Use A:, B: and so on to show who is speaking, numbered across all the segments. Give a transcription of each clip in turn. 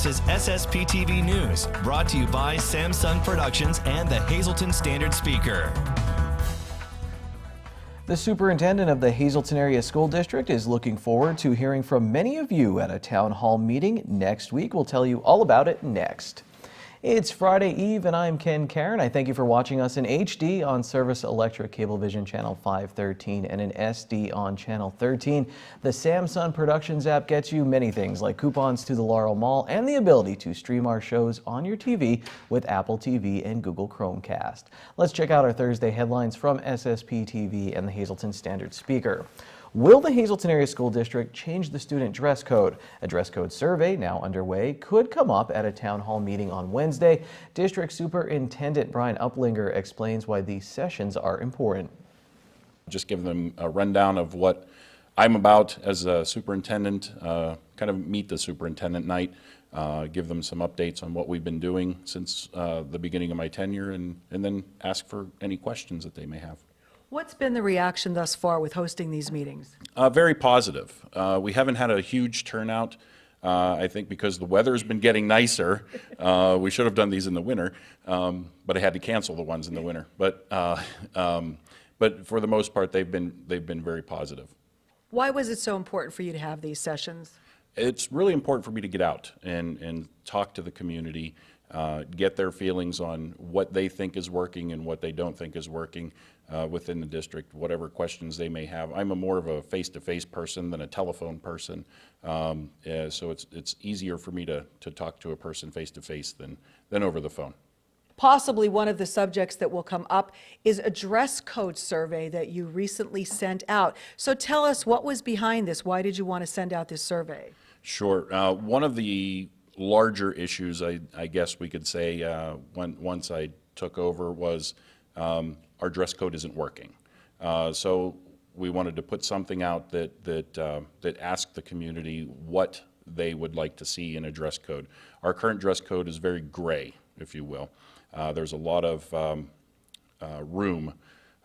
A: This is SSPTV News, brought to you by Samsung Productions and the Hazleton Standard Speaker.
B: The superintendent of the Hazleton Area School District is looking forward to hearing from many of you at a town hall meeting next week. We'll tell you all about it next. It's Friday Eve and I'm Ken Karen. I thank you for watching us in HD on Service Electric Cablevision Channel 513 and in SD on Channel 13. The Samsung Productions app gets you many things like coupons to the Laurel Mall and the ability to stream our shows on your TV with Apple TV and Google Chromecast. Let's check out our Thursday headlines from SSPTV and the Hazleton Standard Speaker. Will the Hazleton Area School District change the student dress code? A dress code survey, now underway, could come up at a town hall meeting on Wednesday. District Superintendent Brian Uplinger explains why these sessions are important.
C: Just give them a rundown of what I'm about as a superintendent, kind of meet the superintendent night, give them some updates on what we've been doing since the beginning of my tenure, and then ask for any questions that they may have.
D: What's been the reaction thus far with hosting these meetings?
C: Very positive. We haven't had a huge turnout. I think because the weather has been getting nicer. We should have done these in the winter, but I had to cancel the ones in the winter. But for the most part, they've been very positive.
D: Why was it so important for you to have these sessions?
C: It's really important for me to get out and talk to the community, get their feelings on what they think is working and what they don't think is working within the district, whatever questions they may have. I'm more of a face-to-face person than a telephone person, so it's easier for me to talk to a person face-to-face than over the phone.
D: Possibly one of the subjects that will come up is a dress code survey that you recently sent out. So tell us, what was behind this? Why did you want to send out this survey? Sure.
C: One of the larger issues, I guess we could say, once I took over was our dress code isn't working. So we wanted to put something out that asked the community what they would like to see in a dress code. Our current dress code is very gray, if you will. There's a lot of room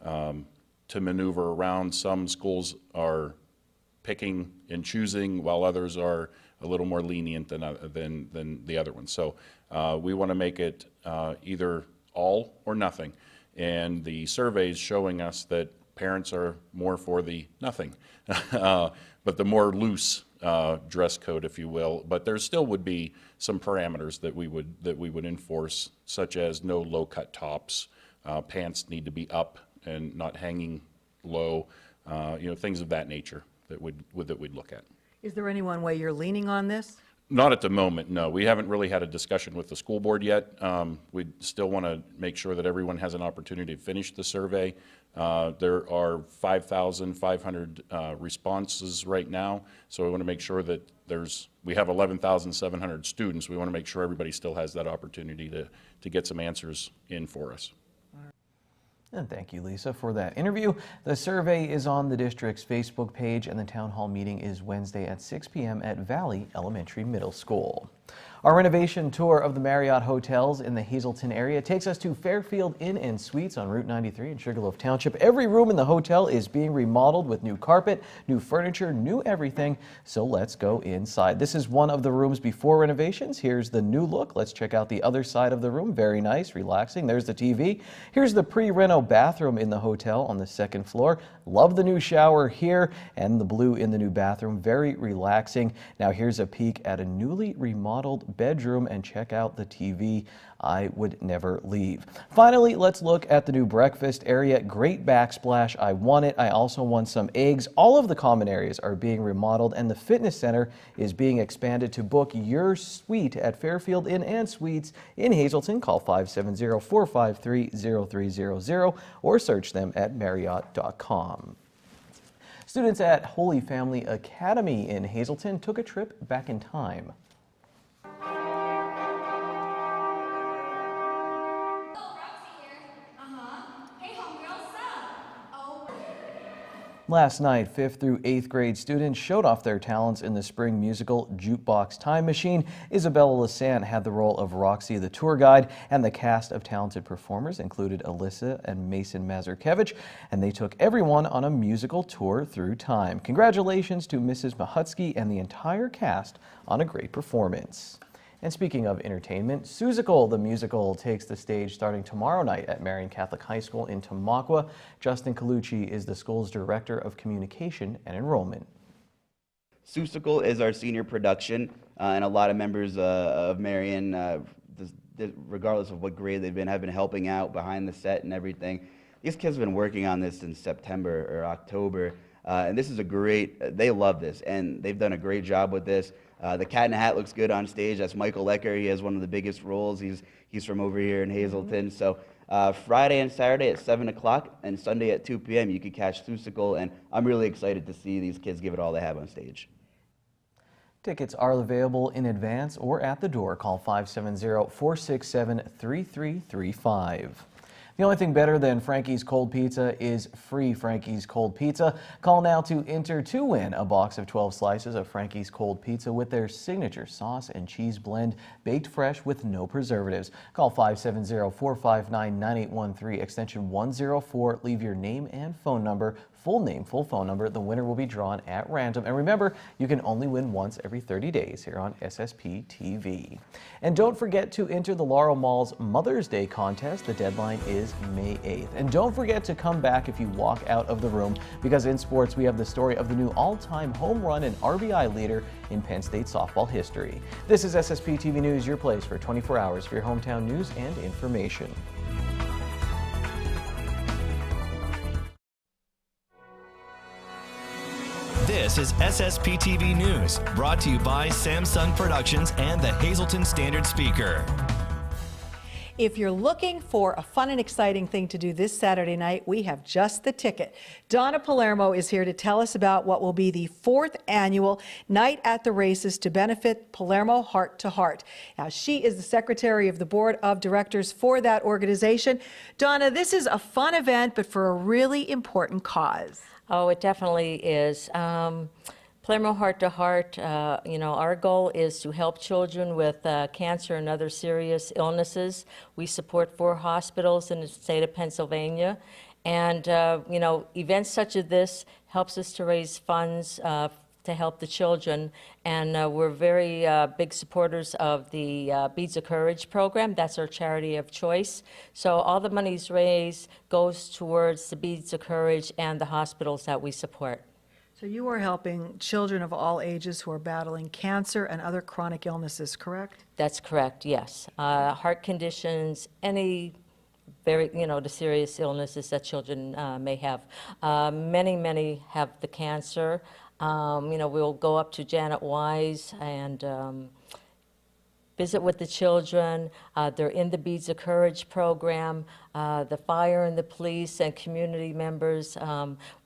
C: to maneuver around. Some schools are picking and choosing, while others are a little more lenient than the other ones. So we want to make it either all or nothing. And the survey is showing us that parents are more for the nothing, but the more loose dress code, if you will. But there still would be some parameters that we would enforce, such as no low-cut tops, pants need to be up and not hanging low, things of that nature that we'd look at.
D: Is there any one way you're leaning on this?
C: Not at the moment, no. We haven't really had a discussion with the school board yet. We still want to make sure that everyone has an opportunity to finish the survey. There are 5,500 responses right now, so we want to make sure that we have 11,700 students. We want to make sure everybody still has that opportunity to get some answers in for us.
B: And thank you, Lisa, for that interview. The survey is on the district's Facebook page, and the town hall meeting is Wednesday at 6 p.m. at Valley Elementary Middle School. Our renovation tour of the Marriott hotels in the Hazleton area takes us to Fairfield Inn and Suites on Route 93 in Sugarloaf Township. Every room in the hotel is being remodeled with new carpet, new furniture, new everything. So let's go inside. This is one of the rooms before renovations. Here's the new look. Let's check out the other side of the room. Very nice, relaxing. There's the TV. Here's the pre-reno bathroom in the hotel on the second floor. Love the new shower here and the blue in the new bathroom. Very relaxing. Now here's a peek at a newly remodeled bedroom, and check out the TV. I would never leave. Finally, let's look at the new breakfast area. Great backsplash. I want it. I also want some eggs. All of the common areas are being remodeled, and the fitness center is being expanded. To book your suite at Fairfield Inn and Suites in Hazleton, call 570-453-0300 or search them at Marriott.com. Students at Holy Family Academy in Hazleton took a trip back in time. Last night, 5th through 8th grade students showed off their talents in the spring musical Jukebox Time Machine. Isabella Lassant had the role of Roxy, the tour guide, and the cast of talented performers included Alyssa and Mason Mazurkevich, and they took everyone on a musical tour through time. Congratulations to Mrs. Mahutsky and the entire cast on a great performance. And speaking of entertainment, Seussical, the musical, takes the stage starting tomorrow night at Marian Catholic High School in Tamaqua. Justin Colucci is the school's Director of Communication and Enrollment.
E: Seussical is our senior production, and a lot of members of Marian, regardless of what grade they've been, have been helping out behind the set and everything. These kids have been working on this since September or October, and this is they love this, and they've done a great job with this. The Cat in the Hat looks good on stage. That's Michael Lecker. He has one of the biggest roles. He's from over here in Hazleton. So Friday and Saturday at 7 o'clock and Sunday at 2 p.m. you can catch Seussical, and I'm really excited to see these kids give it all they have on stage.
B: Tickets are available in advance or at the door. Call 570-467-3335. The only thing better than Frankie's Cold Pizza is free Frankie's Cold Pizza. Call now to enter to win a box of 12 slices of Frankie's Cold Pizza with their signature sauce and cheese blend, baked fresh with no preservatives. Call 570-459-9813, extension 104. Leave your name and phone number. Full name, full phone number. The winner will be drawn at random. And remember, you can only win once every 30 days here on SSPTV. And don't forget to enter the Laurel Mall's Mother's Day contest. The deadline is May 8th. And don't forget to come back if you walk out of the room, because in sports we have the story of the new all-time home run and RBI leader in Penn State softball history. This is SSPTV News, your place for 24 hours for your hometown news and information.
A: This is SSPTV News, brought to you by Samsung Productions and the Hazleton Standard Speaker.
D: If you're looking for a fun and exciting thing to do this Saturday night, we have just the ticket. Donna Palermo is here to tell us about what will be the 4th annual Night at the Races to benefit Palermo Heart to Heart. Now, she is the secretary of the board of directors for that organization. Donna, this is a fun event, but for a really important cause.
F: Oh, it definitely is. Palermo Heart to Heart, our goal is to help children with cancer and other serious illnesses. We support 4 hospitals in the state of Pennsylvania. And, events such as this helps us to raise funds to help the children. And we're very big supporters of the Beads of Courage program. That's our charity of choice. So all the monies raised goes towards the Beads of Courage and the hospitals that we support.
D: So you are helping children of all ages who are battling cancer and other chronic illnesses, correct?
F: That's correct, yes. Heart conditions, any the serious illnesses that children may have. Many have the cancer. We'll go up to Janet Wise and visit with the children. They're in the Beads of Courage program. The fire and the police and community members.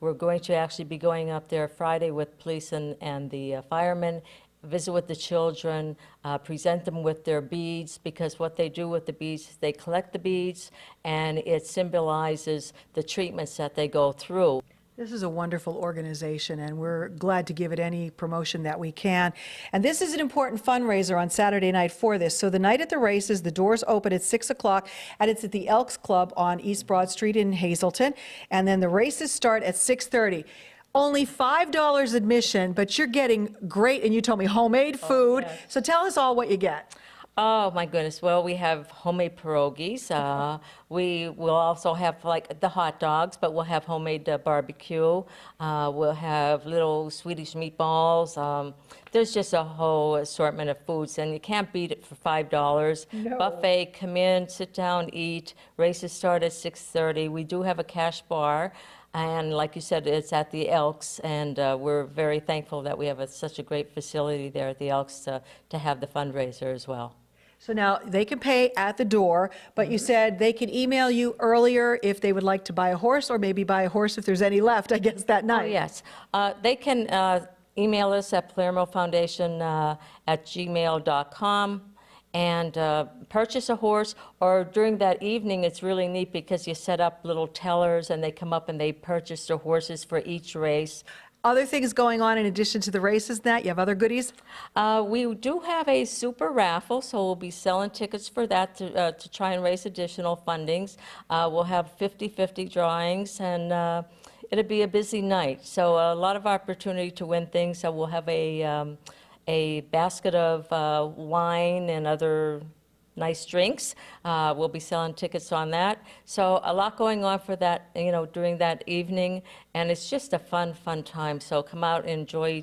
F: We're going to actually be going up there Friday with police and the firemen, visit with the children, present them with their beads, because what they do with the beads is they collect the beads and it symbolizes the treatments that they go through.
D: This is a wonderful organization, and we're glad to give it any promotion that we can. And this is an important fundraiser on Saturday night for this. So the Night at the Races, the doors open at 6 o'clock, and it's at the Elks Club on East Broad Street in Hazleton. And then the races start at 6:30. Only $5 admission, but you're getting great, and you told me, homemade food.
F: Yes.
D: So tell us all what you get.
F: Oh my goodness, well, we have homemade pierogies. We will also have like the hot dogs, but we'll have homemade barbecue. We'll have little Swedish meatballs. There's just a whole assortment of foods, and you can't beat it for $5.
D: No.
F: Buffet, come in, sit down, eat. Races start at 6:30. We do have a cash bar. And like you said, it's at the Elks, and we're very thankful that we have such a great facility there at the Elks to have the fundraiser as well.
D: So now they can pay at the door, but you said they can email you earlier if they would like to buy a horse, or maybe buy a horse if there's any left, I guess, that night.
F: Oh, yes. They can email us at palermofoundation@gmail.com and purchase a horse, or during that evening, it's really neat because you set up little tellers and they come up and they purchase their horses for each race.
D: Other things going on in addition to the races, Nat? You have other goodies?
F: We do have a super raffle, so we'll be selling tickets for that to try and raise additional fundings. We'll have 50-50 drawings, and it'll be a busy night. So a lot of opportunity to win things. So we'll have a a basket of wine and other nice drinks. We'll be selling tickets on that. So a lot going on for that, during that evening, and it's just a fun time. So come out and enjoy,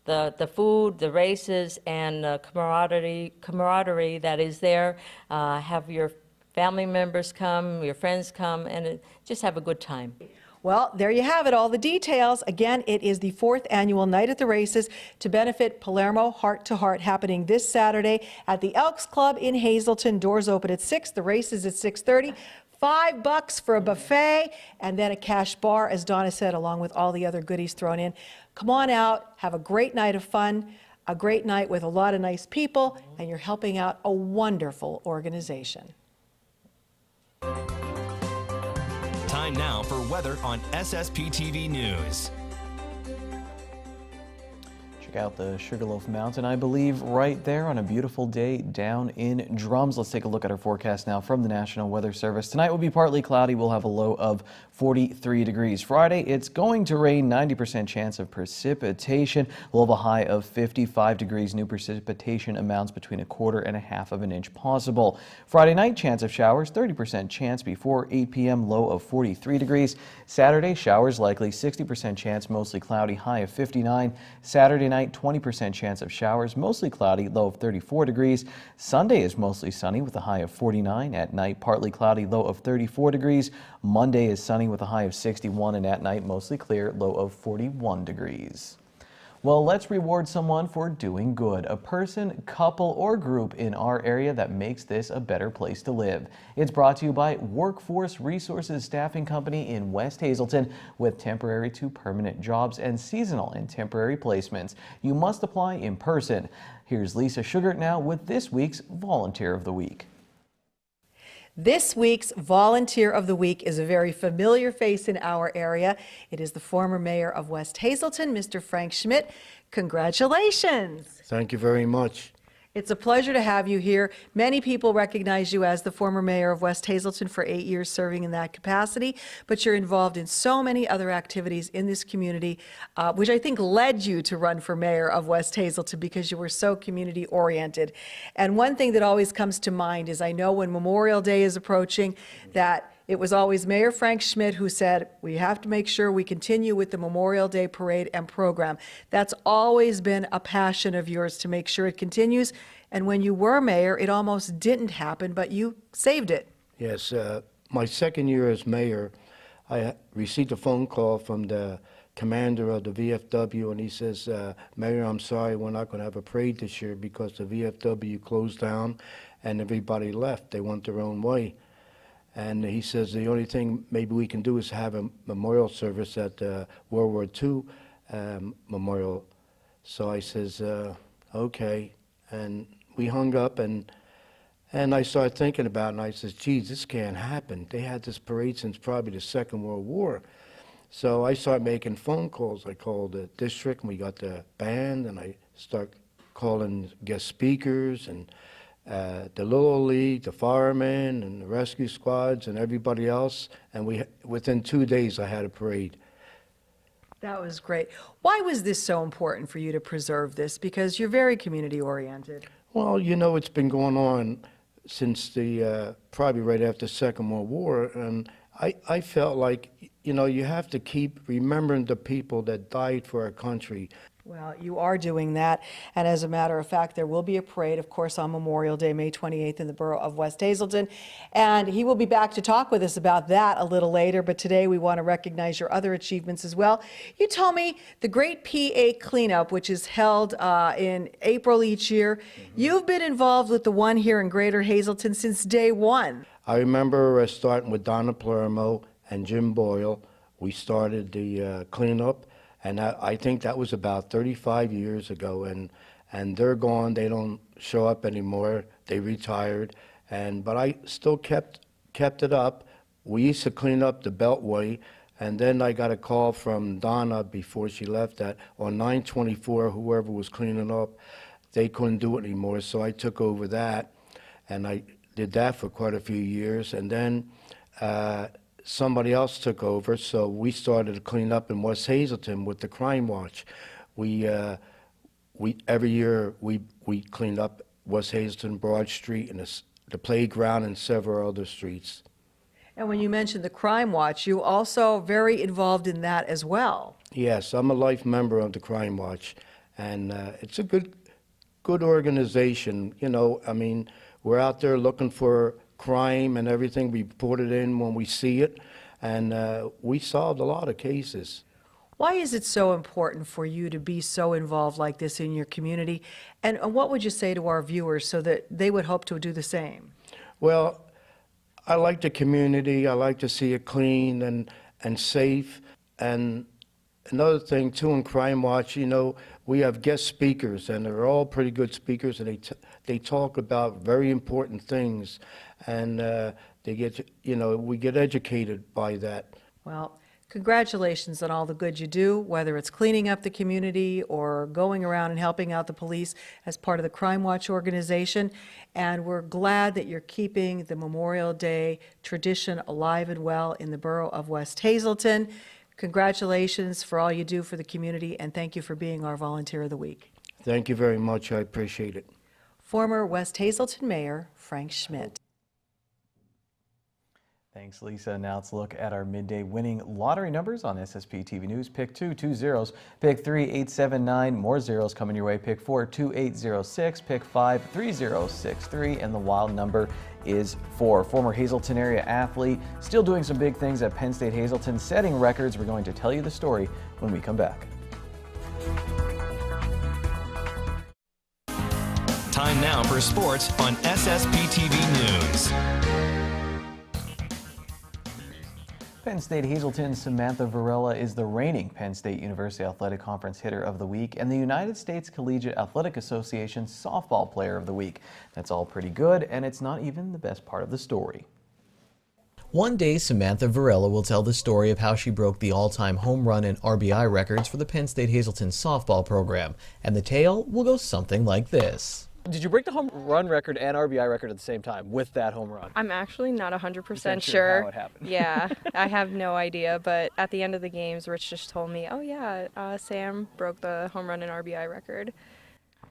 F: the food, the races, and the camaraderie that is there. Have your family members come, your friends come, and just have a good time.
D: Well, there you have it, all the details. Again, it is the 4th annual Night at the Races to benefit Palermo Heart to Heart, happening this Saturday at the Elks Club in Hazleton. Doors open at 6, the race is at 6:30. $5 for a buffet and then a cash bar, as Donna said, along with all the other goodies thrown in. Come on out, have a great night of fun, a great night with a lot of nice people, and you're helping out a wonderful organization.
A: Time now for weather on SSPTV News.
B: Check out the Sugarloaf Mountain, I believe, right there on a beautiful day down in Drums. Let's take a look at our forecast now from the National Weather Service. Tonight will be partly cloudy. We'll have a low of 43 degrees. Friday, it's going to rain, 90% chance of precipitation. We'll have a high of 55 degrees. New precipitation amounts between 1/4 and 1/2 of an inch possible. Friday night, chance of showers, 30% chance before 8 p.m., low of 43 degrees. Saturday, showers likely, 60% chance, mostly cloudy, high of 59. Saturday night, 20% chance of showers, mostly cloudy, low of 34 degrees. Sunday is mostly sunny with a high of 49. At night, partly cloudy, low of 34 degrees. Monday is sunny with a high of 61, and at night, mostly clear, low of 41 degrees. Well, let's reward someone for doing good. A person, couple, or group in our area that makes this a better place to live. It's brought to you by Workforce Resources Staffing Company in West Hazleton with temporary to permanent jobs and seasonal and temporary placements. You must apply in person. Here's Lisa Sugart now with this week's Volunteer of the Week.
D: This week's Volunteer of the Week is a very familiar face in our area. It is the former mayor of West Hazleton, Mr. Frank Schmidt. Congratulations.
G: Thank you very much.
D: It's a pleasure to have you here. Many people recognize you as the former mayor of West Hazleton for 8 years serving in that capacity, but you're involved in so many other activities in this community, which I think led you to run for mayor of West Hazleton because you were so community oriented. And one thing that always comes to mind is I know when Memorial Day is approaching that it was always Mayor Frank Schmidt who said, we have to make sure we continue with the Memorial Day parade and program. That's always been a passion of yours to make sure it continues. And when you were mayor, it almost didn't happen, but you saved it.
G: Yes, my second year as mayor, I received a phone call from the commander of the VFW, and he says, Mayor, I'm sorry, we're not going to have a parade this year because the VFW closed down and everybody left. They went their own way. And he says the only thing maybe we can do is have a memorial service at the World War II memorial. So I says, okay. And we hung up, and I started thinking about it, and I says, geez, this can't happen. They had this parade since probably the Second World War. So I started making phone calls. I called the district, and we got the band, and I start calling guest speakers, and the Little League, the firemen, and the rescue squads, and everybody else. And within 2 days, I had a parade.
D: That was great. Why was this so important for you to preserve this? Because you're very community oriented.
G: Well, you know, it's been going on since the probably right after the Second World War, and I felt like, you know, you have to keep remembering the people that died for our country.
D: Well, you are doing that, and as a matter of fact, there will be a parade, of course, on Memorial Day, May 28th in the borough of West Hazleton, and he will be back to talk with us about that a little later, but today we want to recognize your other achievements as well. You told me the Great PA Cleanup, which is held in April each year. You've been involved with the one here in Greater Hazleton since day one.
G: I remember starting with Donna Palermo and Jim Boyle. We started the cleanup. And I think that was about 35 years ago, and they're gone. They don't show up anymore. They retired, but I still kept it up. We used to clean up the Beltway, and then I got a call from Donna before she left that on 924, whoever was cleaning up, they couldn't do it anymore. So I took over that, and I did that for quite a few years, and then somebody else took over, so we started to clean up in West Hazleton with the Crime Watch. We every year we clean up West Hazelton, Broad Street, and the playground and several other streets.
D: And when you mentioned the Crime Watch, you also very involved in that as well.
G: Yes, I'm a life member of the Crime Watch, and it's a good organization. You know, I mean, we're out there looking for crime and everything. We report it in when we see it, and we solved a lot of cases.
D: Why is it so important for you to be so involved like this in your community? And what would you say to our viewers so that they would hope to do the same?
G: Well, I like the community. I like to see it clean and safe. And another thing, too, in Crime Watch, you know, we have guest speakers, and they're all pretty good speakers, and they talk about very important things. And they get, you know, we get educated by that.
D: Well, congratulations on all the good you do, whether it's cleaning up the community or going around and helping out the police as part of the Crime Watch organization. And we're glad that you're keeping the Memorial Day tradition alive and well in the borough of West Hazelton. Congratulations for all you do for the community, and thank you for being our Volunteer of the Week.
G: Thank you very much. I appreciate it.
D: Former West Hazelton Mayor Frank Schmidt.
B: Thanks, Lisa. Now let's look at our midday winning lottery numbers on SSPTV News. Pick 2, 2 zeros. Pick 3, 879. More zeros coming your way. Pick 4, 2806. Pick 5, 3063. And the wild number is 4. Former Hazelton area athlete, still doing some big things at Penn State Hazelton, setting records. We're going to tell you the story when we come back.
A: Time now for sports on SSPTV News.
B: Penn State Hazelton's Samantha Varela is the reigning Penn State University Athletic Conference Hitter of the Week and the United States Collegiate Athletic Association Softball Player of the Week. That's all pretty good, and it's not even the best part of the story. One day, Samantha Varela will tell the story of how she broke the all-time home run and RBI records for the Penn State Hazelton softball program, and the tale will go something like this.
H: Did you break the home run record and RBI record at the same time with that home run?
I: I'm actually not 100%
H: sure how it happened.
I: Yeah, I have no idea, but at the end of the games, Rich just told me, oh yeah, Sam broke the home run and RBI record.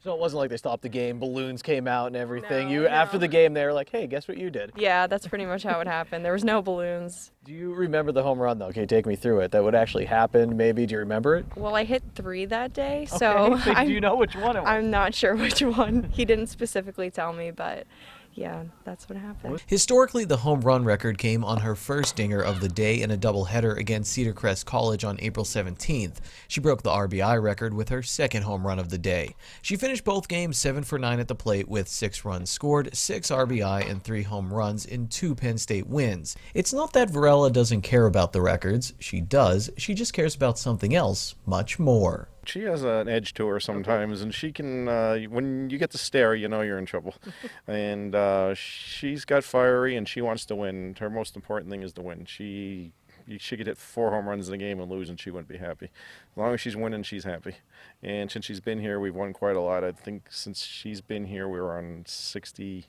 H: So it wasn't like they stopped the game, balloons came out and everything.
I: No.
H: After the game, they were like, hey, guess what you did?
I: Yeah, that's pretty much how it happened. There was no balloons.
H: Do you remember the home run, though? Okay, take me through it. That would actually happen, maybe. Do you remember it?
I: Well, I hit 3 that day, so
H: Okay, do you know which one it was?
I: I'm not sure which one. He didn't specifically tell me, but yeah, that's what happened.
B: Historically, the home run record came on her first dinger of the day in a doubleheader against Cedar Crest College on April 17th. She broke the RBI record with her second home run of the day. She finished both games 7 for 9 at the plate with 6 runs scored, 6 RBI, and 3 home runs in 2 Penn State wins. It's not that Varela doesn't care about the records. She does. She just cares about something else much more.
J: She has an edge to her sometimes, and she can, when you get to stare, you know you're in trouble. And she's got fiery, and she wants to win. Her most important thing is to win. She could hit 4 home runs in a game and lose, and she wouldn't be happy. As long as she's winning, she's happy. And since she's been here, we've won quite a lot. I think since she's been here, we were on 60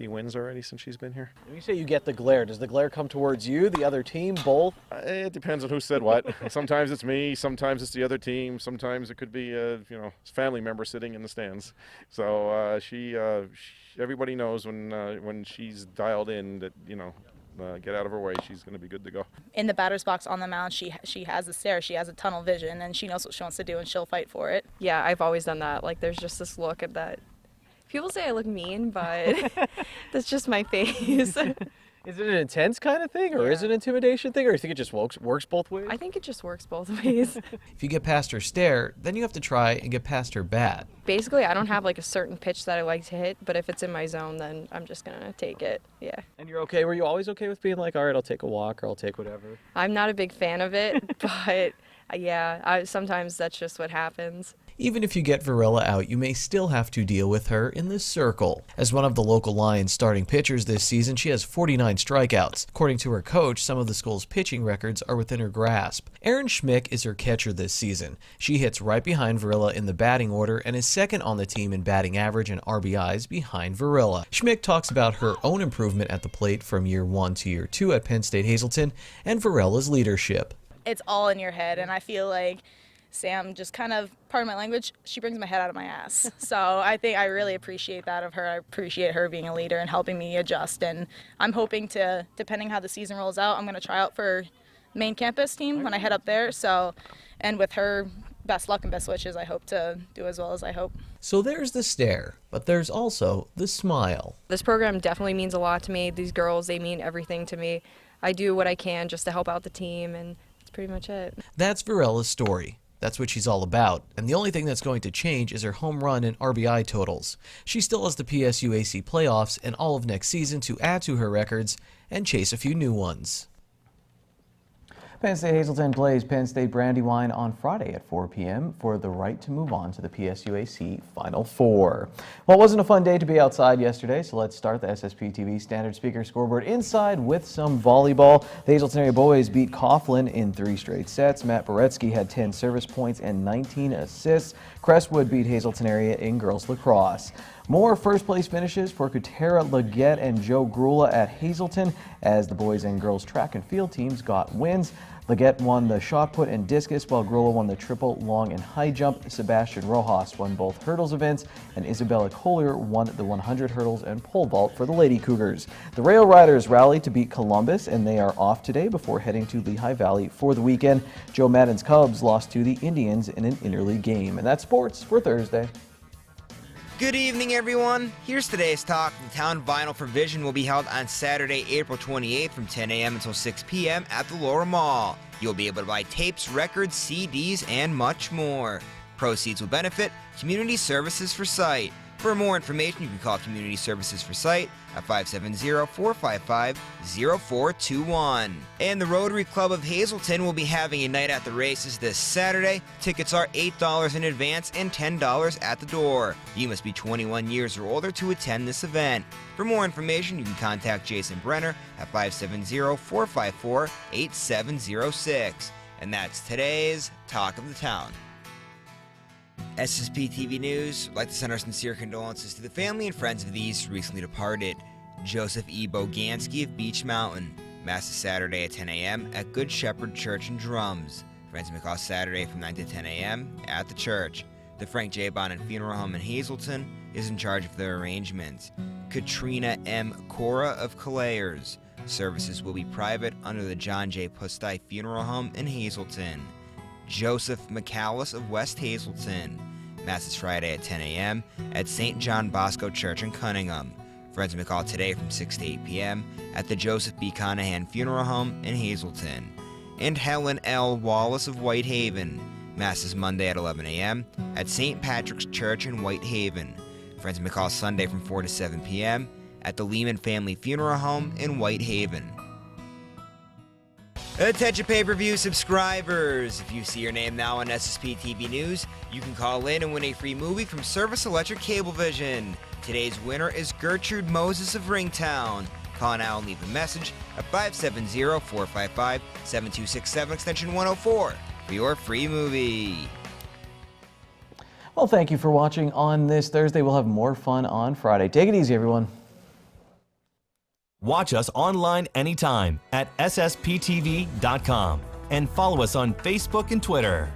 J: wins already since she's been here.
H: When you say you get the glare, does the glare come towards you, the other team, both?
J: It depends on who said what. Sometimes it's me, sometimes it's the other team, sometimes it could be a family member sitting in the stands. So everybody knows when she's dialed in that get out of her way, she's going to be good to go.
K: In the batter's box on the mound, she has a stare, she has a tunnel vision, and she knows what she wants to do, and she'll fight for it.
I: Yeah, I've always done that. Like, there's just this look at that. People say I look mean, but that's just my face.
H: Is it an intense kind of thing, or is it an intimidation thing, or do you think it just works both ways?
I: I think it just works both ways.
B: If you get past her stare, then you have to try and get past her bat.
I: Basically, I don't have like a certain pitch that I like to hit, but if it's in my zone, then I'm just going to take it. Yeah.
H: And you're okay? Were you always okay with being like, all right, I'll take a walk or I'll take whatever?
I: I'm not a big fan of it, but yeah, sometimes that's just what happens.
B: Even if you get Varela out, you may still have to deal with her in the circle. As one of the local Lions starting pitchers this season, she has 49 strikeouts. According to her coach, some of the school's pitching records are within her grasp. Erin Schmick is her catcher this season. She hits right behind Varela in the batting order and is second on the team in batting average and RBIs behind Varela. Schmick talks about her own improvement at the plate from year 1 to year 2 at Penn State Hazelton and Varela's leadership.
K: It's all in your head, and I feel like Sam just kind of, pardon my language, she brings my head out of my ass. So I think I really appreciate that of her. I appreciate her being a leader and helping me adjust. And I'm hoping to, depending how the season rolls out, I'm going to try out for main campus team when I head up there. So, and with her best luck and best wishes, I hope to do as well as I hope.
B: So there's the stare, but there's also the smile.
I: This program definitely means a lot to me. These girls, they mean everything to me. I do what I can just to help out the team, and that's pretty much it.
B: That's Virella's story. That's what she's all about, and the only thing that's going to change is her home run and RBI totals. She still has the PSUAC playoffs and all of next season to add to her records and chase a few new ones. Penn State Hazleton plays Penn State Brandywine on Friday at 4 p.m. for the right to move on to the PSUAC Final Four. Well, it wasn't a fun day to be outside yesterday, so let's start the SSPTV Standard Speaker scoreboard inside with some volleyball. The Hazleton area boys beat Coughlin in 3 straight sets. Matt Boretsky had 10 service points and 19 assists. Crestwood beat Hazleton area in girls lacrosse. More first-place finishes for Kutera Leggett and Joe Grula at Hazleton as the boys and girls track and field teams got wins. Leggett won the shot put and discus, while Grula won the triple, long, and high jump. Sebastian Rojas won both hurdles events, and Isabella Collier won the 100 hurdles and pole vault for the Lady Cougars. The Rail Riders rallied to beat Columbus, and they are off today before heading to Lehigh Valley for the weekend. Joe Madden's Cubs lost to the Indians in an interleague game. And that's sports for Thursday.
L: Good evening, everyone. Here's today's talk. The Town Vinyl for Vision will be held on Saturday, April 28th from 10 a.m. until 6 p.m. at the Laura Mall. You'll be able to buy tapes, records, CDs, and much more. Proceeds will benefit Community Services for Sight. For more information, you can call Community Services for Sight at 570-455-0421. And the Rotary Club of Hazleton will be having a night at the races this Saturday. Tickets are $8 in advance and $10 at the door. You must be 21 years or older to attend this event. For more information, you can contact Jason Brenner at 570-454-8706. And that's today's Talk of the Town. SSPTV News would like to send our sincere condolences to the family and friends of these recently departed. Joseph E. Bogansky of Beach Mountain. Mass is Saturday at 10 a.m. at Good Shepherd Church and Drums. Friends McCall Saturday from 9 to 10 a.m. at the church. The Frank J. Bonnet Funeral Home in Hazleton is in charge of the arrangements. Katrina M. Cora of Calayers. Services will be private under the John J. Pustai Funeral Home in Hazleton. Joseph McCallus of West Hazleton. Mass is Friday at 10 a.m. at St. John Bosco Church in Cunningham. Friends may call today from 6 to 8 p.m. at the Joseph B. Conahan Funeral Home in Hazleton. And Helen L. Wallace of Whitehaven. Mass is Monday at 11 a.m. at St. Patrick's Church in Whitehaven. Friends may call Sunday from 4 to 7 p.m. at the Lehman Family Funeral Home in Whitehaven. Attention pay-per-view subscribers! If you see your name now on SSPTV News, you can call in and win a free movie from Service Electric Cablevision. Today's winner is Gertrude Moses of Ringtown. Call now and leave a message at 570-455-7267 extension 104 for your free movie.
B: Well, thank you for watching on this Thursday. We'll have more fun on Friday. Take it easy, everyone.
A: Watch us online anytime at ssptv.com and follow us on Facebook and Twitter.